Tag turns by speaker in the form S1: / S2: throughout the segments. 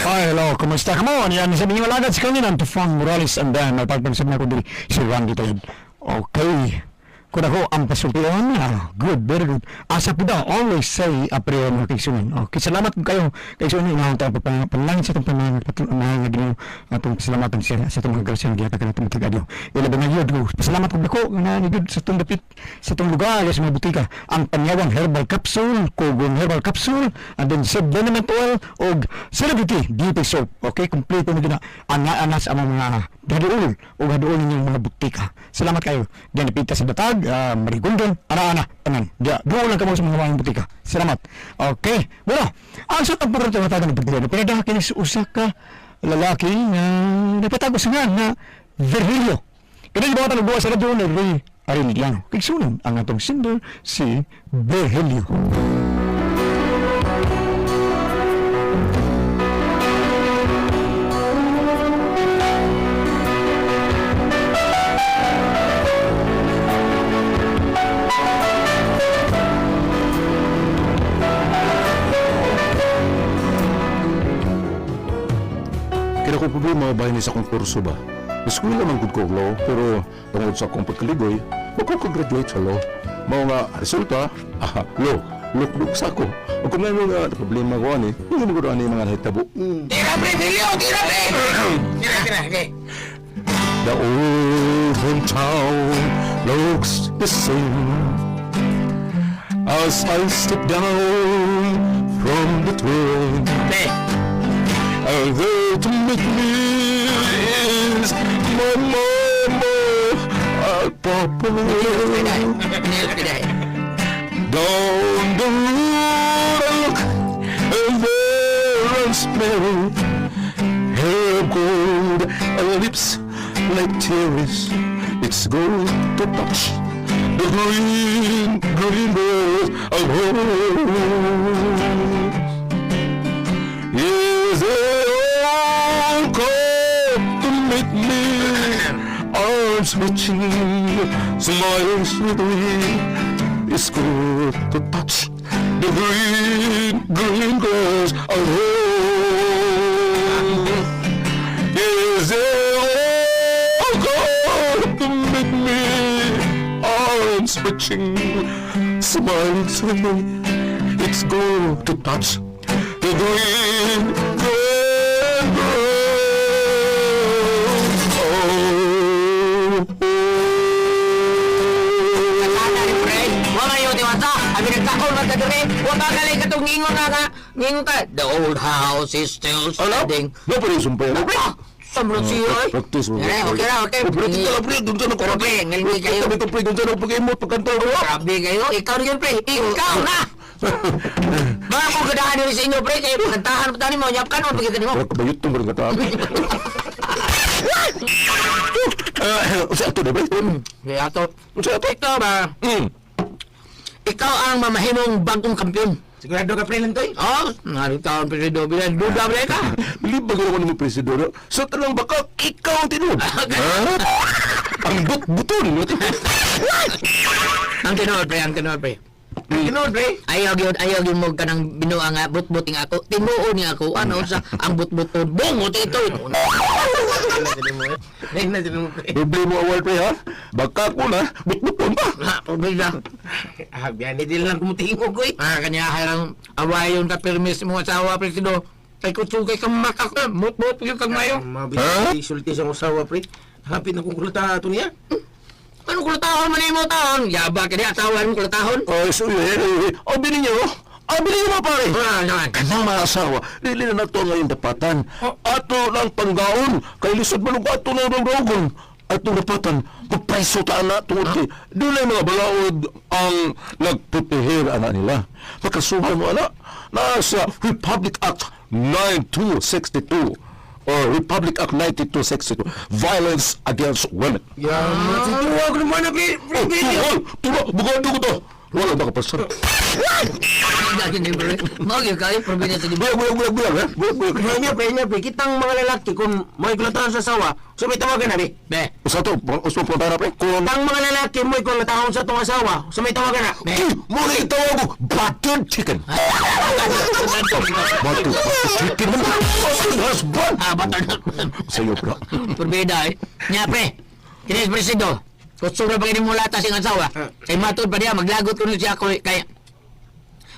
S1: Hi, hello, kumusta? Come on, yan, sabi niyo malagad sa kanina, Tufang Morales, and then, may pagpansin na ko din, si Randy Tayad. Okay. Kung ako ang pasultihan, good, very good. Asa po daw, always say, apriyo mga kaigsunan. Okay, salamat po kayo, kaigsunan, inahang tayo panalangin sa itong panalangin niyo, atong pasalamatan siya sa itong mga grasya na giyatakan itong matagadyo. Ilaban na yun, pasalamat po ako, na yun, sa itong dapit, sa itong lugar, sa mga butika, ang panyawang herbal capsule, kugong herbal capsule, and then supplement oil, o celebrity beauty soap. Okay, complete na gina, anas ang mga gaduol, o gaduol ninyong mga butika. Salamat kayo. Diyan, napita sa Batag, Marigondon, ana-ana, tanan. Doon lang kamo sa mga mga butika. Salamat. Okay. Bueno, ang sa tapos ito matagal ng pagdila. Pinadakin sa usa ka lalaki na napatago sa nga na Virgilio. Kaya ba ito nagbuha sa radyo na Ray Arellano. Kiksunan ang atong singer si Virgilio.
S2: Kaya ko problema ba ni sa akong kurso ba? Eskwela man gud ko law, pero tungod sa akong pagkaligoy, magko-graduate sa law. Mao nga resulta, law, luk sa ako. O kung may mga problema ko ani, hindi ko ani mga nahitabo.
S3: Tira pre, Filio, tira pre! Tira, okay.
S2: The old hometown looks the same as I step down from the train.
S3: Pre,
S2: There to meet me is my mama and papa.
S3: pinay.
S2: Down the road I look and there I smell hair of gold and lips like cherries. It's good to touch the green grass of home. Yes, they all come to meet me, arms reaching, smiling sweetly. It's good to touch the green grass of home. Yes, they all come to meet me, arms reaching, smiling sweetly. It's good to touch the green
S3: Ngingon ka, the old house is still standing.
S2: Ano pa rin sumpay na?
S3: Samrot siyo eh.
S2: Practice mo.
S3: Okay.
S2: Practice ka pre, doon sa
S3: Pero pre, ngalmi kayo.
S2: Dito pre, doon sa pag-imot, pagkantor.
S3: Grabe kayo, ikaw rin pre, ikaw na! Mga kung gadahan nyo sa inyo pre, kayo kantahan pa tani mo, nyapkan mo, pagkita mo.
S2: Wala ka ba yun itong mga kata? Sa ato na ba?
S3: Kaya ato,
S2: Sa ato?
S3: ikaw ba? Ikaw ang mamahimong bagong kampiyon. Sigurado ka pre lang to eh? Oo, naritaon pre do, bilang duda pre ka.
S2: Libag ako naman presidor. Sa talang baka, ikaw ang tinud. Ang buton.
S3: Ang tinood pre. Tinood pre. Ayaw yun mo ka ng binuha nga, but-buting ako. Tinuod niya ako, ano sa, ang but-buton. Bungot ito.
S2: Problema awal pre ha? Baka ko na, but-buton pa.
S3: Problema. Biyan, hindi lang kumutingog ko eh. Kanya lang, away yung kapirmis mong asawa, presido. Kay kutsugay kang makak, mut-mut yung kang mayo.
S4: Mabili sulti sa usawa pre. Hapit na kong kulata ito niya.
S3: Ano kulatahon man mo taon? Yaba ka di asawa mo kulatahon?
S2: Ay, so bili niyo. Bili niyo pare.
S3: Naman.
S2: Kanang mga asawa, dili na nato ngayon dapatan. Ato lang panggaon, kay lisod manong ato na rogon. Ato dapatan, magpaiso ta na tungod kay dili mga balaod ang nagputihir ana nila. Makasuhan mo ana, nasa Republic Act 9262 or Republic Act 9262, Violence Against Women.
S4: Yan, matutuwa ko naman na pre.
S2: Tuwa, bugado ko to. Wala ba ka pasar?
S3: Lagi ni pre. Mau gyud kayo probina sa diba.
S2: Bulag.
S4: Kaya pre, kitang mga lalaki kung may kulatahan sa asawa, so may tawagan na, be.
S3: Be.
S2: Sa to, usto po tayo pre. Kung
S4: Kitang mga lalaki may kulatahan sa itong asawa, so may tawagan na.
S2: muna itawag mo, buttered chicken. Buttered chicken mo. Buttered husband.
S3: Batar.
S2: Sa'yo, bro.
S3: Probina eh. Nya pre. Kini presido. Kutso na bagay mo lata sing asawa. Kay matod pa diya maglagot kuno siya ko kay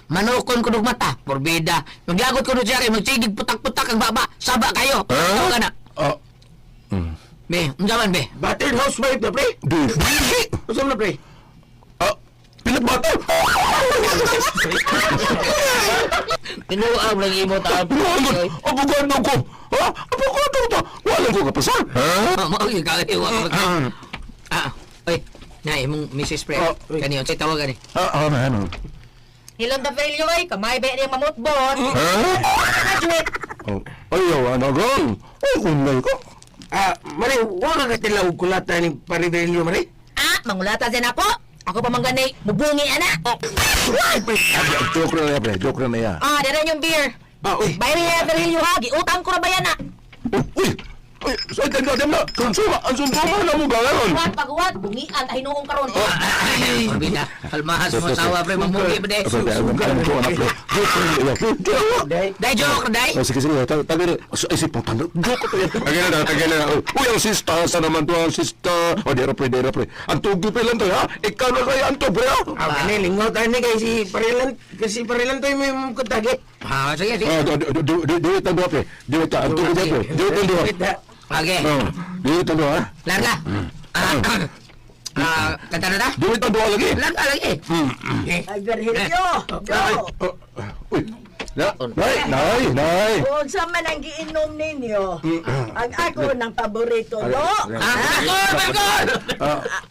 S3: manukon ko mata. Probida. Maglagot kuno siya kay magsigig putak-putak ang baba. Saba kayo. Tawa ka na. Be, unsaman be?
S4: Battered housewife na, pre.
S2: Di.
S4: Usam na, pre.
S2: Pinagbata.
S3: Tinuang lang imo ta.
S2: Abogado ko. Ha? Abogado ko. Wala ko kapasal.
S3: Mao gyud kayo. Oy, na imong Mrs. Pre. Kaniyo say tawagan ni.
S2: Ano?
S5: Hilom da velyo ay kamay ba niya mamutbot. Graduate.
S2: Ayaw, anagang. Ay, unay ko.
S4: Mare, wala ka tilaw kulata ni Parivelio, Mare.
S5: Mangulata din ako. Ako pa mangganay, bubungi ana.
S2: Joke na pre. Joke na ya.
S5: Dira yung beer.
S4: Uy.
S5: Bayari niya velyo ha, giutang ko na ba yan na?
S2: Uy! Uy! Sa'yo tayo natin na! Ang sunsuma na mo gano'n!
S5: Huwag paghuwag, bungian tayo noong karon.
S3: Probida. Kalmahas mo asawa pre mamugi pa de. Dai joke dai.
S2: Sige. Tagay isip mo tanda. Joke ko yan. Tagay na. Uy, ang sista. Sa naman to ang sista. Dera pre. Ang tugi pa lang to, ha? Ikaw na kaya ang to, pre, ha?
S4: Lingaw tayo ni kay si Parilan to yung may kutagi.
S3: Sige.
S2: Diwit ang doa, pre. Diwit ang tugi dyan, pre. Diwit ang doa.
S3: Okay.
S2: Diwit ang doa, ha?
S3: Larga. Kanta na ta?
S2: Diwit ang doa lagi.
S3: Larga lagi.
S5: Ay, Virgilio!
S2: Uy! Nay!
S6: Kung sa man ang giinom ninyo, ang ako ng paborito, no?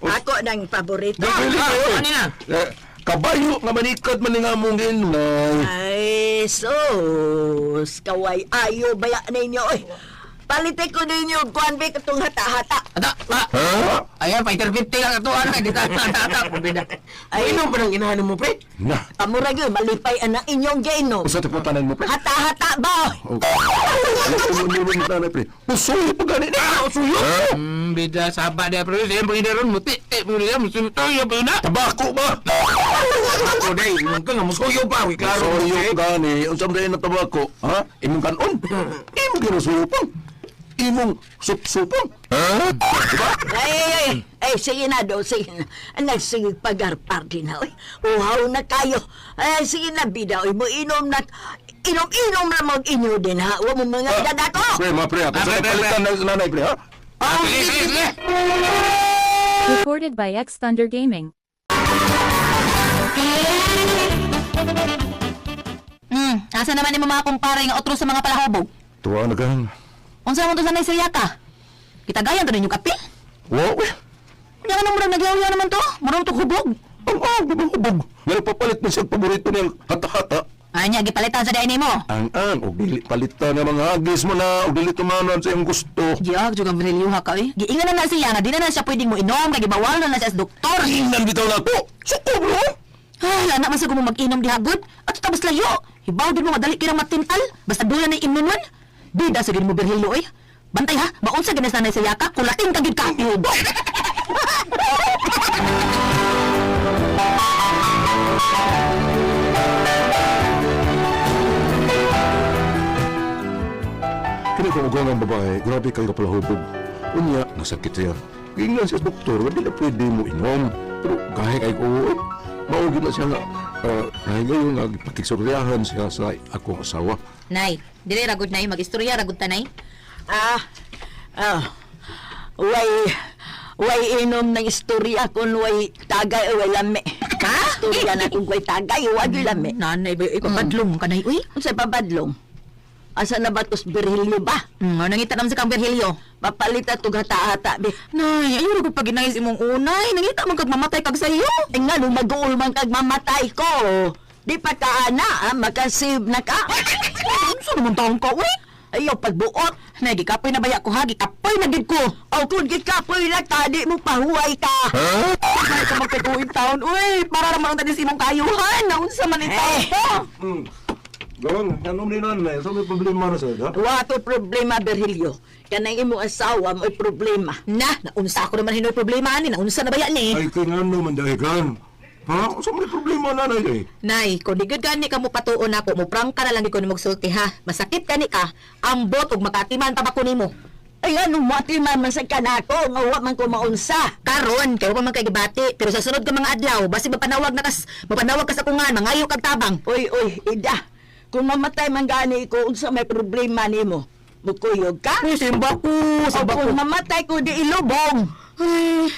S6: Ako ng paborito.
S2: Dili kayo.
S3: Ano na?
S2: Kabayo nga manikad man nga mong inay.
S6: Ay, sus, kaway ayo baya ninyo. Oy, palitin ko ninyo, kuhan ba katong hata-hata.
S3: Ata. Ayan, fighter 50 lang ito. Ano, hindi tayo natata. Probida.
S4: Ay, inom pa ng inahan mo, pre.
S2: Na.
S6: Amura yun, malipay ang inyong giinom.
S2: Usa ti putanan mo pre.
S6: Hata-hata ba?
S2: Usuyo pa gani na. Usuyo.
S3: Bida sahabat dia pero saya pergi dalam mutik dia mesti tahu ya benda.
S2: Tabako ba?
S4: Ako, day. Inom ka nga, musuyo pa. Uy, klaro.
S2: Usuyo gani. Unsam dai na tabako? Ha? Imong kanon. Imong ginusuyo pa. Imong sup-supong. Ha? Diba?
S6: Ay, sige na daw, sige na. Sige, pagarpar din na. Uhaw na kayo. Ay, sige na, bida. Uy, mo inom na. Inom na mag-inyo din, ha? Huwag mo mga dadako.
S2: Pre, pre. Ako sa palitan na nanay, pre, ha?
S7: Recorded by X Thunder Gaming.
S5: Asa naman ni mga kumpare nga otro sa mga palahubog?
S2: Tuwa na gan.
S5: Unsa man to sanay sa yaka? Kita gayan to ninyo kape?
S2: Wow, eh.
S5: Yang ano murag nagyaw naman to? Murag to hubog.
S2: Ang hubog. Ngayon papalit na siya paborito niyang hata-hata.
S5: Anya gipalitan sa day mo.
S2: Ang og dili palitan ng mga hagis mo na og dili tumanon sa iyong gusto.
S5: Diyak juga brilyo ka eh. Giingan na siya nga di na siya pwedeng mo inom kay gibawal na siya sa doktor.
S2: Ingnan bitaw na ko. Suko bro.
S5: Wala na man sa mo mag-inom dihagod at tapos layo. Hibaw din mo madali kirang matintal basta dulan na imunon. Bida sa gid mo Virgilio oy. Bantay ha, baon sa ganas nanay sa yaka, kulating ka gid ka.
S2: Kini ko ugang ang babae, grabe kayo kapalahubog. Unya, nasakit siya. Ingnan siya sa doktor, hindi na pwede mo inom. Pero kahit ay ko, maugin na siya nga. Dahil ngayon nga, pakiksoryahan siya sa akong asawa.
S5: Nay, dili ragod nay magistorya ragod tanay.
S6: Way inom ng istorya kung way tagay o way lami.
S5: Ha?
S6: Istorya na kung way tagay o way lami.
S5: Nanay ba ipapadlong kanay uy?
S6: Unsa pabadlong? Asa na ba tos Virgilio ba?
S5: Ano nangita naman sa kang Virgilio?
S6: Papalita tog hata-hata be.
S5: Nay, ayaw ko pag ginayos imong unay. Nangita man kag mamatay kag sayo.
S6: Nga nung mag-uul man kag mamatay ko. Di pa ka ana, makasave na ka.
S5: Ano naman taong ka uy?
S6: Ayaw pagbuot.
S5: Nay, gikapoy na baya ko ha, gikapoy na gid ko.
S6: O kung gikapoy na ka, di mo pahuway ka.
S5: Ay, ka magkatuwid taon. Uy, para naman ang tanis imong kayuhan. Naunsa man ito.
S2: Gawang, anong ninan na? Saan may problema na sa'yo, ha?
S6: Wato problema, Berhilio. Kanang imong asawa mo problema.
S5: Na, naunsa ako naman hinoy problema ni. Naunsa na ba yan eh?
S2: Ay, kay nga naman dahil kan. Ha? Saan may problema na eh?
S5: Nay, kung di gud gani ka mo patuon ako, mo prank ka na lang di ko ni magsulti ha. Masakit gani ka, ambot ug makatiman pa ba ko nimo.
S6: Ay, anong matiman man sa kanako, nga wa man ko maunsa.
S5: Karon kay wa man kay gibati, pero sa sunod ka mga adlaw, basi mapanawag ka sa kungan, mangayo kag tabang.
S6: Uy, Ida. Kung mamatay man gani ko, unsa may problema nimo? Mukuyog ka?
S5: Uy, simba ko,
S6: O
S5: simba ko.
S6: kung mamatay ko, di ilubong.
S5: Ay,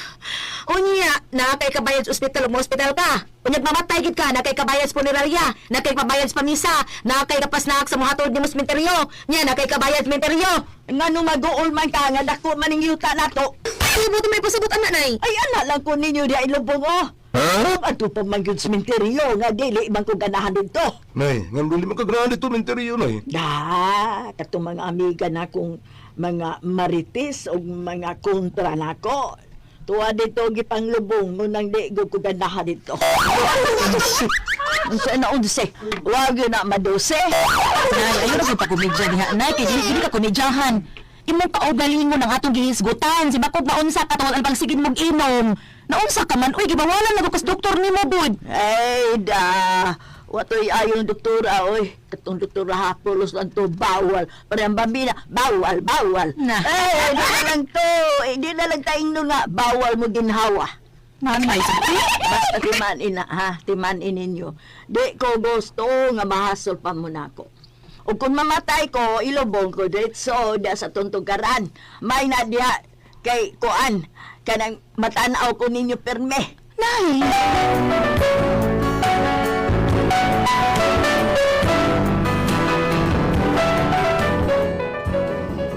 S5: unya, nakay kabayad sa ospital, hospital ka. Unya, mamatay gid ka, nakay kabayad sa punerarya, nakay kabayad sa pamisa, nakay kapasnaak sa mga hatod ni sementeryo, nya, nakay kabayad sa sementeryo.
S6: Nga nung mag-uol man ka, nga dako man ang yuta na to.
S5: Ay, buto may pasabot anak nay.
S6: Ay, anak lang ko ninyo di ilubong, oh. Ato pa man yun sementeryo, nga dili ibang ko ganahan dito.
S2: Nay, nga dili man kagrahan dito ng interior, nay.
S6: Katong mga amiga na kong mga marites o mga kontra nako. Tuwa dito gipanglubong mo nang di ko ganahan dito. Unsa na unse? Wag yun na madose.
S5: Nay, ayun na pa komedya diha. Nay, kay dili ka komedyahan. Imong kaugalingon ng atong gihisgutan. Si bakod naunsa ka tungod ang pagsigid mong inom. Naunsa ka man, uy, gibawalan na ko kas doktor nimo bud.
S6: Ay da. Watoy ayon doktora oy. Katong doktora hapolos lang to bawal. Parang bambina, bawal.
S5: Na.
S6: Eh, di na lang to. Di na lang taing nga bawal mo ginhawa.
S5: Nanay,
S6: Basta timan ina ha, timan ininyo. Di ko gusto nga mahasol pa mo nako. O kung mamatay ko, ilubong ko diretso da sa tuntugaran. May na diha kay kuan kanang matanaw ko ninyo perme.
S5: Nay.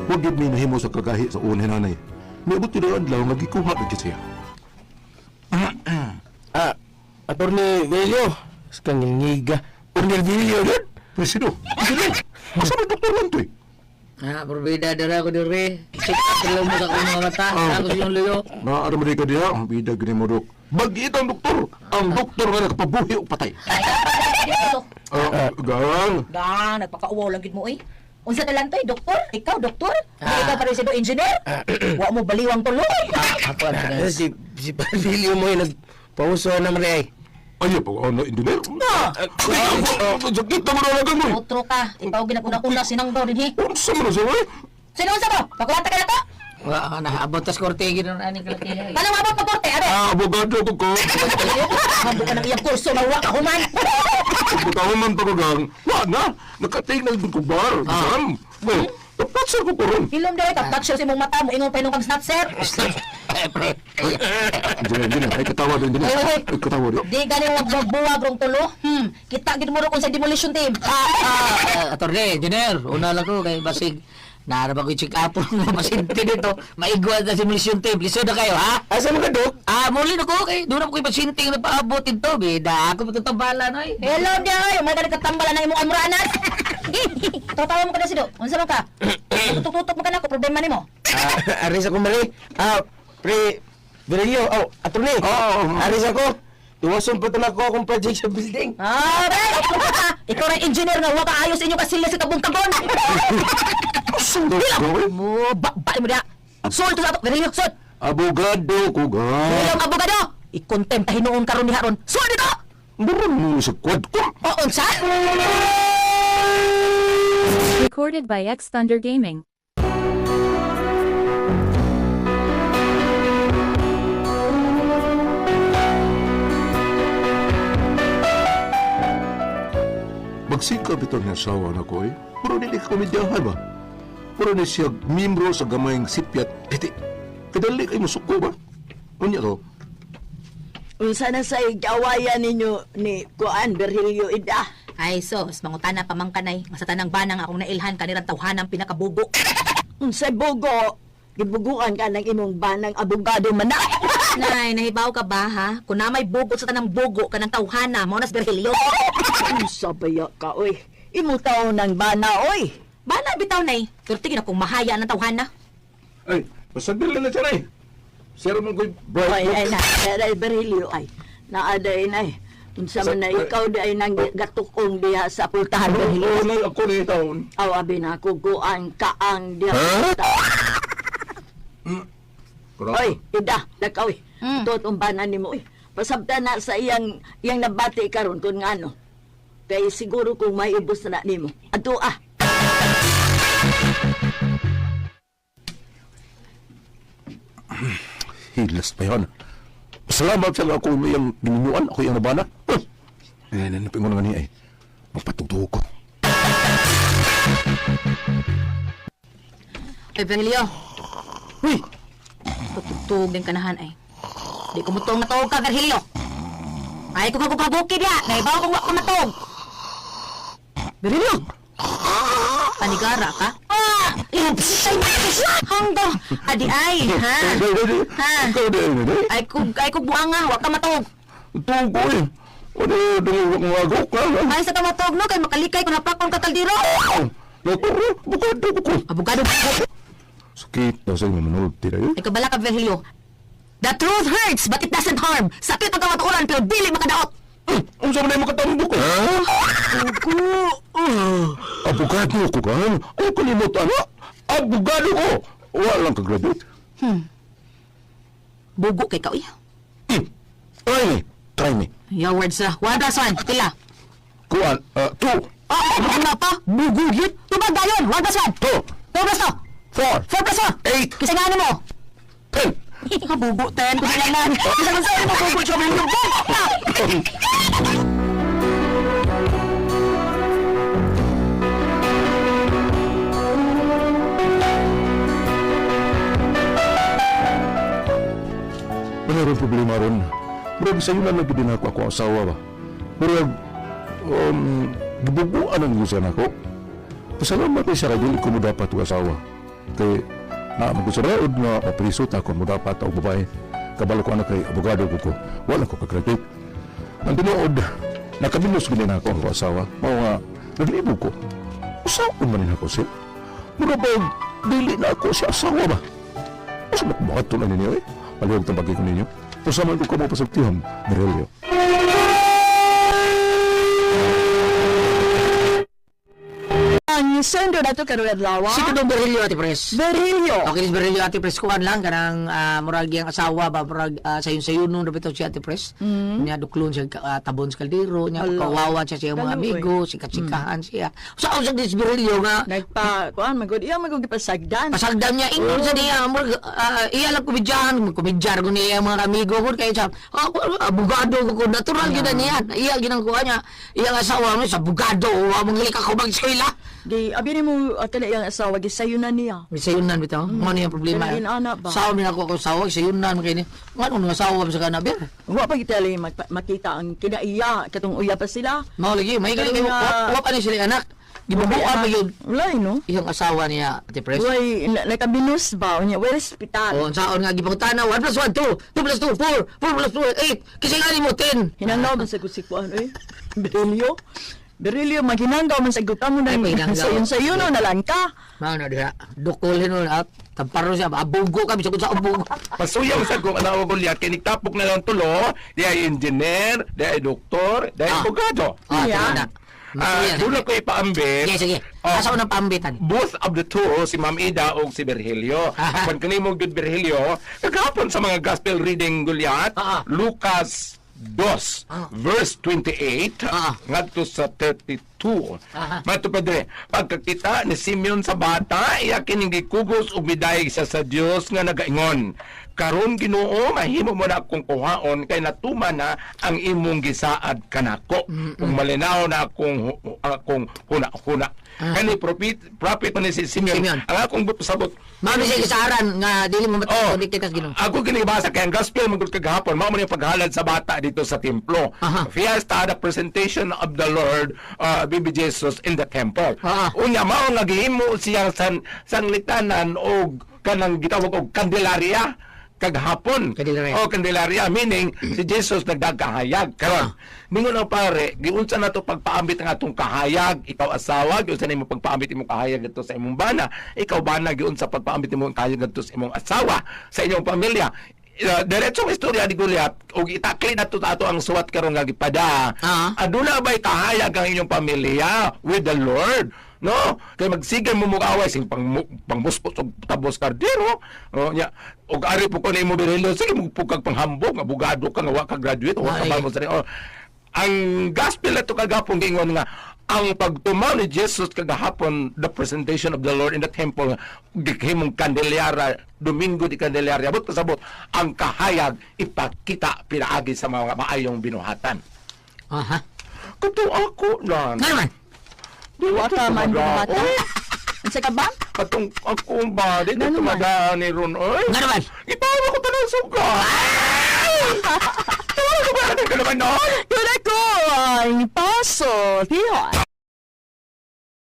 S2: Huwag yun may nahimo sa kagahi sa una nanay. May abot yun ang adlaw, magikuha na siya.
S4: Attorney Velio, sa kanyang ngiga. Attorney Velio, yun?
S2: Presido, asa may doktor lang to eh?
S3: Berbeda dari aku diri. Sik belum sa akong mga mata. Ako siyang luyo.
S2: Maaari mo rin ka diha, ang bida gini mo dok. Bagit ang doktor nga nakapabuhi o patay. Gawang,
S5: Nagpakauwaw lang gid mo eh. Unsa ka lang to, doktor? Ikaw, doktor? Ikaw pa rin si engineer? Wa mo baliwang tuloy.
S3: Apa na?
S4: Si Velio mo yung nagpauso na maray.
S2: ayaw pa ano, engineer? Sakit naman ang agad mo.
S5: Otro ka. Ikaw ginakuna-kuna sinanggaw din eh.
S2: Unsa mo na siya eh?
S5: Sino unsa mo? Pakulata ka na to?
S3: Wa na abot tas korte gid ani kalaki.
S5: Kanang mabot pa korte, abe?
S2: Abogado ko.
S5: Mabot ka ng iyang kurso na wa ka human.
S2: Butawin man pa ko gang. Wa na, nakating na ko bar. Sam. Bo, tapat sa ko ron.
S5: Hilom daw ito, touch sa imong mata mo, ingon pa inong kang snatcher.
S2: Engineer, ay katawa din din. Ay katawa din.
S5: Di galing magbuwag rong tulo. Kita gid mo ro kung sa demolition team.
S3: Attorney, engineer, una lang ko kay basig naraba ko check up mo pasyente dito. Maigwa na si mission tape. Lisod na kayo, ha?
S4: Asa mo ka, Dok?
S3: Muli na ko kay doon ako kay pasyente nga napaabot dito. Bida, ako matutambala na eh.
S5: Hello daw, may galing katambalan na imong amuranas. Tatawa mo ka na si Do. Unsa man ka? Tutok-tutok mo ka na ko problema nimo.
S4: Aris ako, Mari. Pre, Velio, attorney. Aris ako. Iwason pa tanak ko akong project sa building.
S5: Ikaw na engineer nga wa ka ayos inyo kasilya sa tabong-tabon. Mo ba mo dia. Sol to sa to, Velio, sol.
S2: Abogado ko gang.
S5: Ilang abogado. I-contempt ta hinuon karon ni haron. Sol dito.
S2: Buron mo sa quad ko.
S5: O unsa?
S7: Recorded by X Thunder Gaming.
S2: Magsikap ito ng asawa na ko eh. Puro nila komedyahan ba? Puro na siya membro sa gamayng sipyat. Iti, kadali kayo masuko ba? Unya to?
S6: Unsa na sa igawayan ninyo ni Kuan Berhilio Ida?
S5: Ay sos, mangutana pa man kanay. Masatanang banang akong nailhan kanirang tawhanang pinakabugo.
S6: Unsay bugo? Gibuguan ka ng imong banang abogado man na.
S5: Nay, nahibaw ka ba ha? Kung na may bugo sa tanang bugo ka ng tawhana, mo nas Berhelio.
S6: Unsa baya ka oy? Imo taon ng bana oy.
S5: Bana bitaw nay. Pero tingin akong mahaya ng tawhana.
S2: Ay, masabil na siya na eh. Sir mo ko'y
S6: Ay,
S2: bright.
S6: ay, ay, Berilio, ay. Naaday na eh. Unsa man na ikaw di ay nang gatukong diha sa pultahan, Berilio.
S2: Oo, na ako ni taon.
S6: Aw, abi na ako guan kaang diha sa
S2: Ha?
S6: pultahan. Oy, ida, lakaw eh. Ito umbanan ni mo eh. Pasabta na sa iyang nabati karon kung ngano. Kay siguro kung may ibus na nimo. Ato ah.
S2: Hilas pa yun. Salamat sa ako yung ginunuan, ako yung nabana. Nanapin ko na nga niya eh. Magpatugtuho ko.
S5: Ay, Virgilio. Uy! Tutugtog din kanahan ay. Di ko mutong matog ka, Virgilio. Ay, kung pabukid ya. Naibaw kong wak ka matog. Virgilio! Panigara ka? Ah! Hanggo! Adi ay, ha? Ha?
S2: Ikaw din, hindi?
S5: Ay kung buanga, wak ka matog.
S2: Tuho ko eh. Ano yung agok ka?
S5: Ay, sa ka matog, no? Kay makalikay kung napakon ka kaldiro.
S2: Naturo, bukado ko.
S5: Abogado.
S2: Sakit na sa inyo manulog tira yun.
S5: Ay, kabala ka, Virgilio. The truth hurts, but it doesn't harm. Sakit ang kamatuuran, pero dili makadaot.
S2: Ang saan na yung makatambok ko? Abogado ko ka? Ay, kalimot ano? Abogado ko! Walang ka-graduate.
S5: Bugo kay ka, uy.
S2: Try me.
S5: Your words na. Wada saan? Pila?
S2: Kuan, 2,
S5: Ano na pa? Bugo yun? Tubag na yun! Wada saan?
S2: 2,
S5: 2 plus
S2: 4,
S5: 4 plus 4!
S2: 8,
S5: Kasi nga ano mo?
S2: 10.
S5: Bugo 10. Kung kailangan. Kasi kung saan mo bugo siya mo
S2: Mayroong problema ron. Murag sa'yo na lagi din ako asawa ba? Murag, gibubuan ang gusto ako. Pasalamat kay Sarah, dili ko mo dapat ang asawa. Kay, mag-usaraod nga mapriso ta kung mo dapat ang babae. Kabalo ko anak kay abogado ko. Wala ko kagraduate. Ang tinuod, nakabilos ko din ako ang asawa. Mao nga, naglibog ko. Usaon man rin ako siya. Murag, dili na ako siya asawa ba? Masa bakit to na ninyo eh? Palihog tabagi ko ninyo. Pasaman ko mo pasagtihan, Berelio.
S6: Ang sendo na to karon adlaw.
S3: Si Kudong Berhelio, Ate Pres.
S6: Berilio.
S3: Okay, si Berhelio, Ate Pres, kuhan lang, kanang murag yung asawa ba, murag sayon-sayon nung rapito si Ate Pres. Niya duklon siya tabon sa kaldero, niya kawawa siya siya mga amigo, sikat-sikahan siya. Saan siya si Berhelio nga,
S6: Nagpa kuan magud iya magud gipasagdan.
S3: pasagdam niya, ingon sa niya, murag, iya lang kumidjar ko niya mga amigo ko, kaya siya, abogado ko, natural gina niya, iya ginang kuha niya, iya nga asawa mo, sa abogado, among hilik ako mag-eskwela.
S6: Di abi ni mo atala yang asawa gisayunan niya.
S3: May sayunan bitaw. Ano yung problema?
S6: Pero ina ba?
S3: Sawa min ako sawa, sayunan kay ni. Ano nga sawa sa kana ber?
S6: Wa pa gitali makita ang kinaiya katong uya pa sila.
S3: Mao lagi, may galing
S6: Pero
S3: mo.
S6: nga-
S3: Wa pa ni sila anak. Gibubuan mo yun.
S6: Wala no.
S3: Iyang asawa niya, Ate Pres.
S6: Way nakabinos ba unya way hospital.
S3: O, saon nga gipangutana, 1 plus 1, 2, 2 plus 2, 4, 4 plus 2, 8. Kasi nga mo 10.
S6: Hinanggaw man sa kusikuan eh. Berilio. Berilio maghinanggaw man sa gutam mo na
S3: Ay, pahinanggaw.
S6: sayon na lang ka.
S3: Mao na diha. Dukolin mo at tamparo siya, abugo kami sa abugo.
S2: Pasuyaw sa kong anak ko liya, kinitapok na lang tulo, di ay engineer, di ay doktor, di ay abogado.
S3: Ah,
S6: Yeah.
S3: tingnan na. Masuya.
S2: Doon ako ipaambit.
S3: Sige, sige. Asa unang paambitan?
S2: Both of the two, si Ma'am Ida o si Virgilio. Kung kanimo good Virgilio, kagapon sa mga gospel reading gulyat, Lucas 2, verse 28, ngadto sa 32. Mato padre, pagkakita ni Simeon sa bata, iya kining gikugos ug miday siya sa Dios nga nagaingon. Karon Ginoo, mahimo mo na akong kuhaon kay natuman na ang imong gisaad kanako. Kung malinaw na akong huna-huna. Kani prophet ni si Simeon.
S3: Simeon.
S2: Ang akong sabot.
S3: Mao ni siya gisaran nga dili mo
S2: Oh.
S3: diktitas Ginoo.
S2: Ako kinibasa kay ang gospel magud kagahapon mao man yung paghalad sa bata dito sa templo. Fiesta, the presentation of the Lord, baby Jesus in the temple. Unya mao nga gihimo siyang sanglitanan og kanang gitawag og Candelaria kagahapon.
S3: Candelaria.
S2: O Candelaria meaning si Jesus nagdagkahayag karon. Ningon ang pare, giunsa na to pagpaambit ang atong kahayag, ikaw asawa, giunsa nimo pagpaambit imong kahayag dito sa imong bana, ikaw bana giunsa pagpaambit imong kahayag dito sa imong asawa, sa inyong pamilya. diretsong istorya ni Goliath ug itakli na to ato ang suwat karon nga gipada. Aduna ba'y kahayag ang inyong pamilya with the Lord? No? Kay magsigan mo mug-away sing pangmuspos og tabos kardero. Nya og ari po ko nimo Berilo, sige mo pugkag panghambog, abogado ka nga wa ka graduate o wa ka mo sa ang gospel ato kagapon gingon nga ang pagtumaw ni Jesus kagahapon, the presentation of the Lord in the temple, gihimong Candelaria, Domingo di Candelaria, abot kasabot, ang kahayag ipakita pinaagi sa mga maayong binuhatan.
S3: Aha.
S2: Kato ako na.
S3: Nga naman.
S6: Wata man mo bata. Unsa ka ba?
S2: Katong ako ba, di na tumadaan ni Ron, oy.
S3: Nga naman.
S2: Ipawa ko tanong suga. Tawa ko ba natin ka naman, no?
S6: Yun ako, ay paso, tiyo.